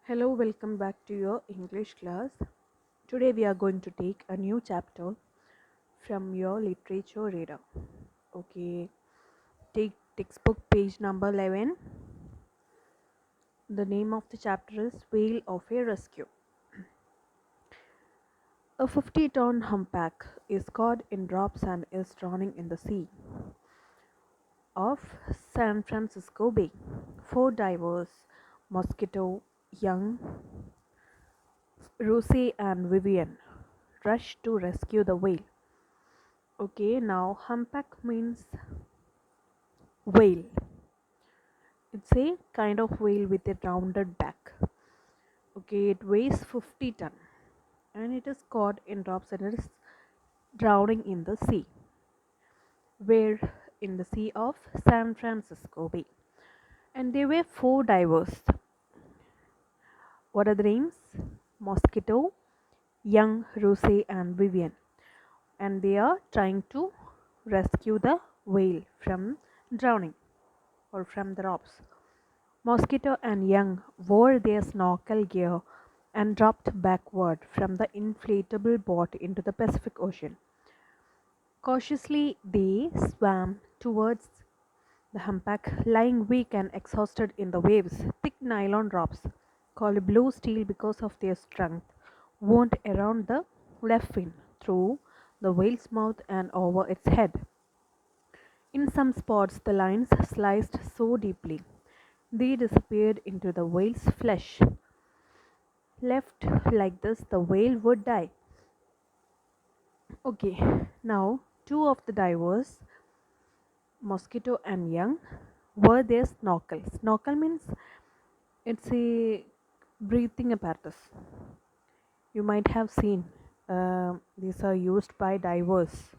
Hello, welcome back to your English class. Today we are going to take a new chapter from your literature reader. Okay, take textbook page number 11. The name of the chapter is Whale of a Rescue. A 50-ton humpback is caught in drops and is drowning in the sea of San Francisco Bay. Four divers, Mosquito, Young, Rose, and Vivian, rush to rescue the whale. Okay, now humpback means whale. It's a kind of whale with a rounded back. Okay, it weighs 50 ton and it is caught in drops and it is drowning in the sea. Where in the sea of San Francisco Bay. And there were four divers. What are the names? Mosquito, Young, Rose, and Vivian. And they are trying to rescue the whale from drowning or from the drops. Mosquito and Young wore their snorkel gear and dropped backward from the inflatable boat into the Pacific Ocean. Cautiously, they swam towards the humpback, lying weak and exhausted in the waves. Thick nylon ropes, called blue steel because of their strength, wound around the left fin, through the whale's mouth and over its head. In some spots, the lines sliced so deeply they disappeared into the whale's flesh. Left like this, the whale would die. Okay, now two of the divers, Mosquito and Young, were their snorkel. Snorkel means it's a breathing apparatus. You might have seen these are used by divers.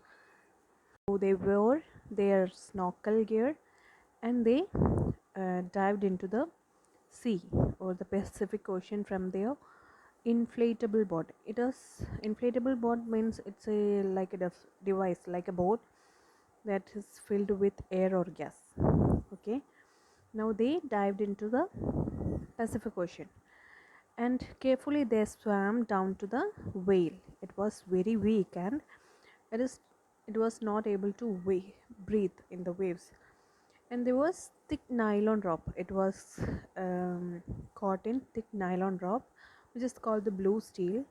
So they wore their snorkel gear and they dived into the sea or the Pacific Ocean from their inflatable boat. It is inflatable boat means it's a like a device like a boat that is filled with air or gas. Okay, now they dived into the Pacific Ocean and carefully they swam down to the whale. It was very weak and it is it was not able to breathe in the waves. And there was thick nylon rope. It was caught in thick nylon rope, which is called the blue steel.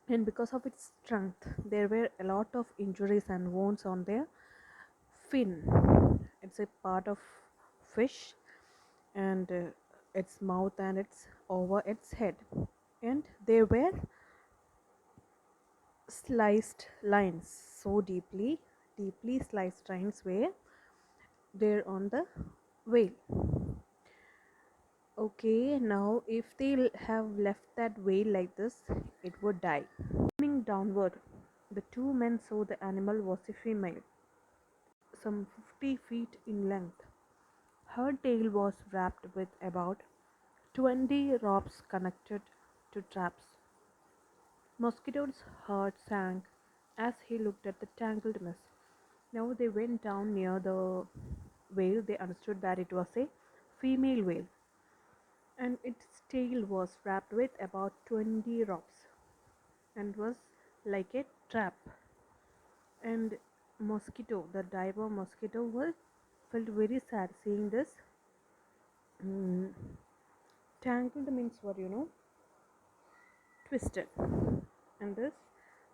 And because of its strength, there were a lot of injuries and wounds on their fin. It's a part of fish, and its mouth and its over its head. And there were sliced lines so deeply sliced lines were there on the whale. Okay, now if they have left that whale like this, it would die. Swimming downward, the two men saw the animal was a female, some 50 feet in length. Her tail was wrapped with about 20 ropes connected to traps. Mosquito's heart sank as he looked at the tangled mess. Now they went down near the whale. They understood that it was a female whale, and its tail was wrapped with about 20 ropes and was like a trap. And Mosquito, the diver Mosquito, was felt very sad seeing this. mm, Tangled means what, twisted. And this,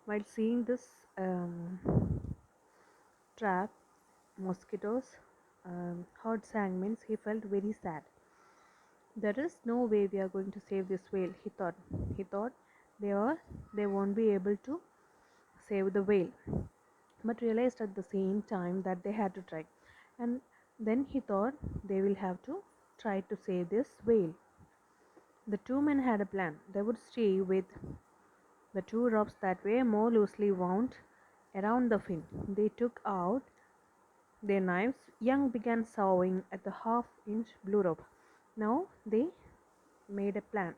while seeing this trap, Mosquito's heart sang means he felt very sad. There is no way we are going to save this whale, he thought. He thought they won't be able to save the whale, but realized at the same time that they had to try. And then he thought they will have to try to save this whale. The two men had a plan. They would stay with the two ropes that were more loosely wound around the fin. They took out their knives. Young began sawing at the half-inch blue rope. Now they made a plan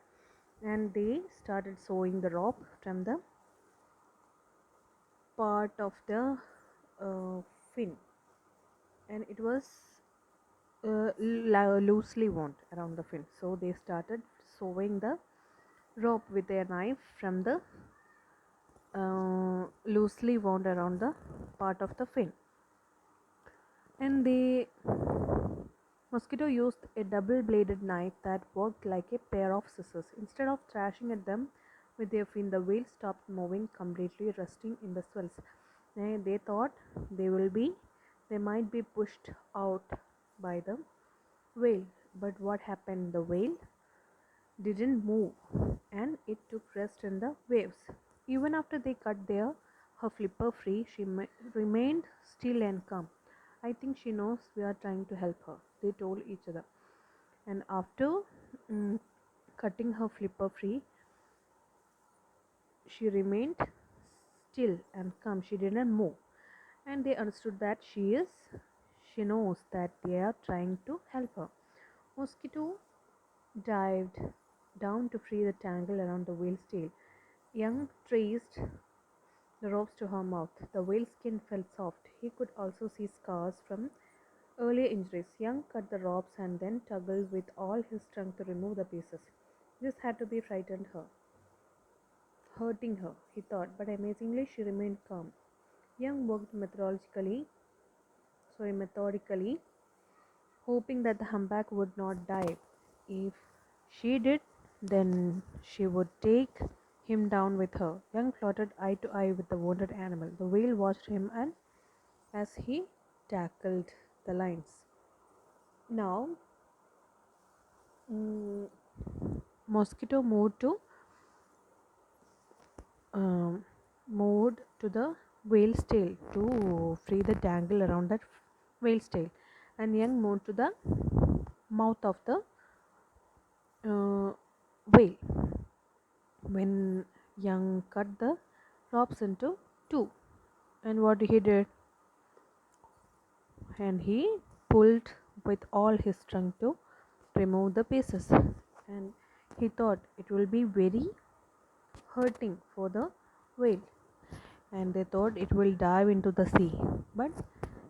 and they started sewing the rope from the part of the fin, and it was loosely wound around the fin. So they started sewing the rope with a knife from the loosely wound around the part of the fin. And the mosquito used a double bladed knife that worked like a pair of scissors. Instead of thrashing at them with their fin, the whale stopped moving, completely resting in the swells. They thought they might be pushed out by the whale. But what happened? The whale didn't move and it took rest in the waves. Even after they cut her flipper free, she remained still and calm. I think she knows we are trying to help her, they told each other. And after mm, cutting her flipper free, she remained still and calm. She didn't move. And they understood that she knows that they are trying to help her. Mosquito dived down to free the tangle around the whale's tail. Young traced the ropes to her mouth. The whale's skin felt soft. He could also see scars from earlier injuries. Young cut the ropes and then tuggled with all his strength to remove the pieces. This had to be hurting her, he thought, but amazingly she remained calm. Young worked methodically, hoping that the humpback would not dive. If she did, then she would take him down with her. Young floated eye to eye with the wounded animal. The whale watched him and as he tackled the lines. Now, mm, mosquito um, moved to the whale's tail to free the tangle around that whale's tail, and Young moved to the mouth of the whale. When Young cut the ropes into two, and what he did, and he pulled with all his strength to remove the pieces, and he thought it will be very hurting for the whale, and they thought it will dive into the sea. But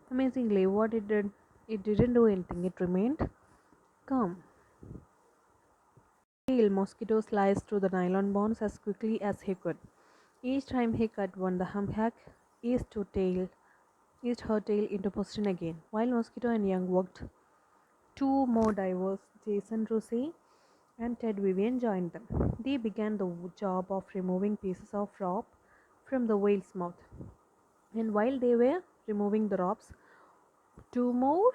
amazingly, what it did, it didn't do anything. It remained calm. Tail mosquito sliced through the nylon bonds as quickly as he could. Each time he cut one, the humpback eased her tail into position again. While Mosquito and Young worked, two more divers, Jason Rossi and Ted Vivian, joined them. They began the job of removing pieces of rope from the whale's mouth. And while they were removing the ropes, two more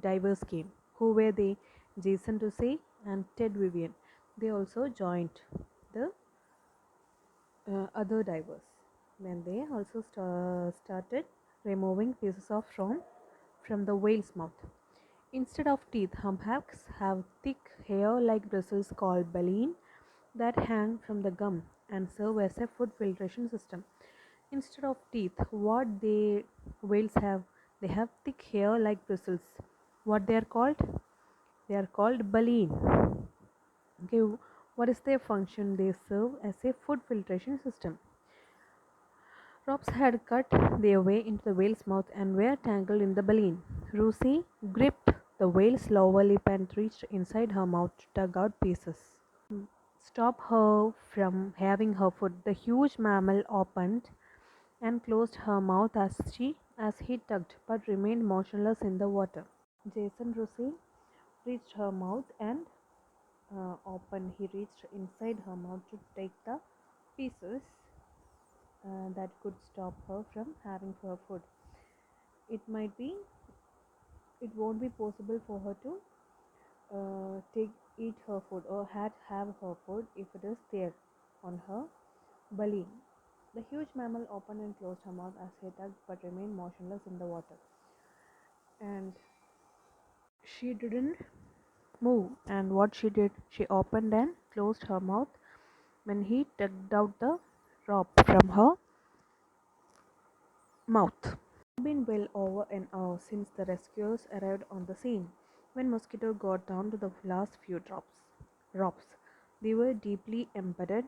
divers came. Who were they? Jason Rossi and Ted Vivian. They also joined the other divers. Then they also started removing pieces of from the whale's mouth. Instead of teeth, humpbacks have thick hair-like bristles called baleen that hang from the gum and serve as a food filtration system. Instead of teeth, what they whales have, they have thick hair-like bristles. What they are called? They are called baleen. Okay, what is their function? They serve as a food filtration system. Ropes had cut their way into the whale's mouth and were tangled in the baleen. Rusi gripped the whale's lower lip and reached inside her mouth to tug out pieces. Stop her from having her food. The huge mammal opened and closed her mouth as he tugged, but remained motionless in the water. Jason Rusi reached her mouth and opened. He reached inside her mouth to take the pieces that could stop her from having her food. It might be, it won't be possible for her to take eat her food or have her food if it is there on her belly. The huge mammal opened and closed her mouth as he tugged but remained motionless in the water. And she didn't move. And what she did, she opened and closed her mouth when he tugged out the rope from her mouth. It had been well over an hour since the rescuers arrived on the scene. When Mosquito got down to the last few ropes, they were deeply embedded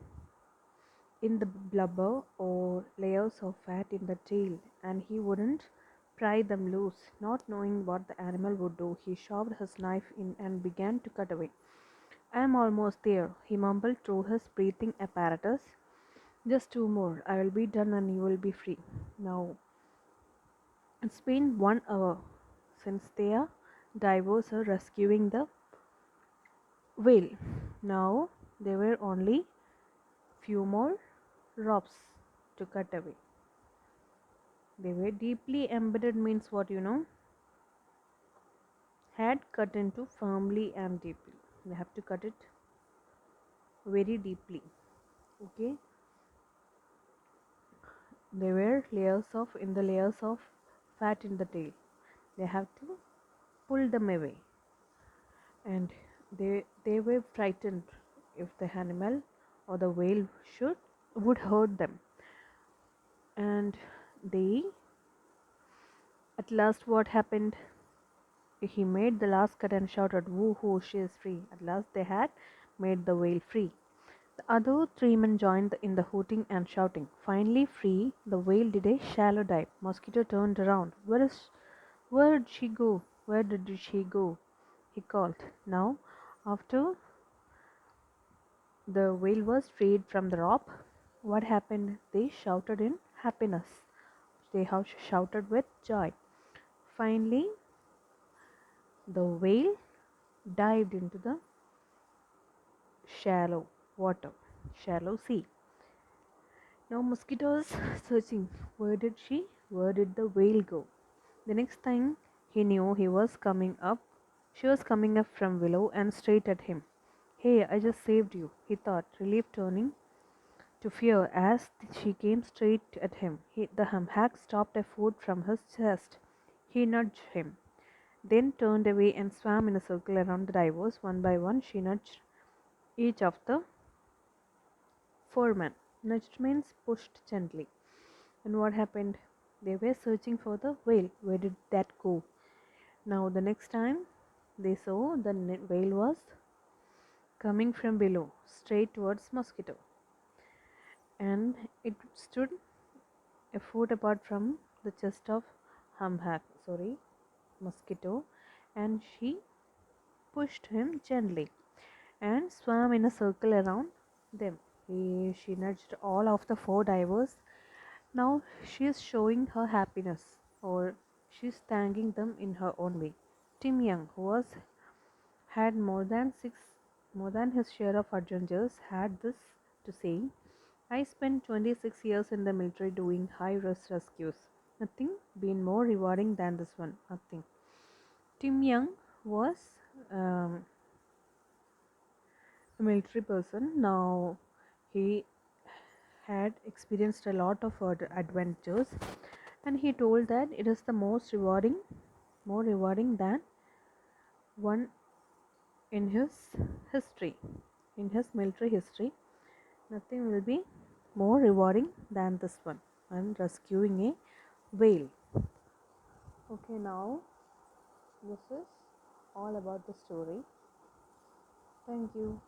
in the blubber or layers of fat in the tail, and he wouldn't pry them loose. Not knowing what the animal would do, he shoved his knife in and began to cut away. "I'm almost there," he mumbled through his breathing apparatus. "Just two more. I will be done and you will be free." Now, it's been 1 hour since their divers are rescuing the whale. Now, there were only few more ropes to cut away. They were deeply embedded means what you know? Had cut into firmly and deeply. They have to cut it very deeply. Okay, there were layers of fat in the tail. They have to pull them away, and they were frightened if the animal or the whale should would hurt them, and they at last what happened? He made the last cut and shouted, "Woohoo, she is free." At last they had made the whale free. The other three men joined in the hooting and shouting. Finally free, the whale did a shallow dive. Mosquito turned around. Where did she go? Where did she go?" he called. Now, after the whale was freed from the rope, what happened? They shouted in happiness. They shouted with joy. Finally, the whale dived into the shallow water, shallow sea. Now mosquitoes searching. Where did the whale go? The next thing he knew, she was coming up from below and straight at him. "Hey, I just saved you," he thought, relief turning to fear as she came straight at him. The humpback stopped a foot from his chest. He nudged him, then turned away and swam in a circle around the divers. One by one, she nudged each of the foremen. Nudged means pushed gently. And what happened? They were searching for the whale. Where did that go? Now, the next time they saw, the whale was coming from below, straight towards Mosquito, and it stood a foot apart from the chest of Mosquito, and she pushed him gently and swam in a circle around them. She nudged all of the four divers. Now she is showing her happiness, or she's thanking them in her own way. Tim Young, who was had more than his share of adventures, had this to say: "I spent 26 years in the military doing high risk rescues. Nothing been more rewarding than this one. Nothing." Tim Young was um, a military person. Now he had experienced a lot of adventures, and he told that it is the more rewarding than one in his history, in his military history. Nothing will be more rewarding than this one, and rescuing a whale. Okay, now this is all about the story. Thank you.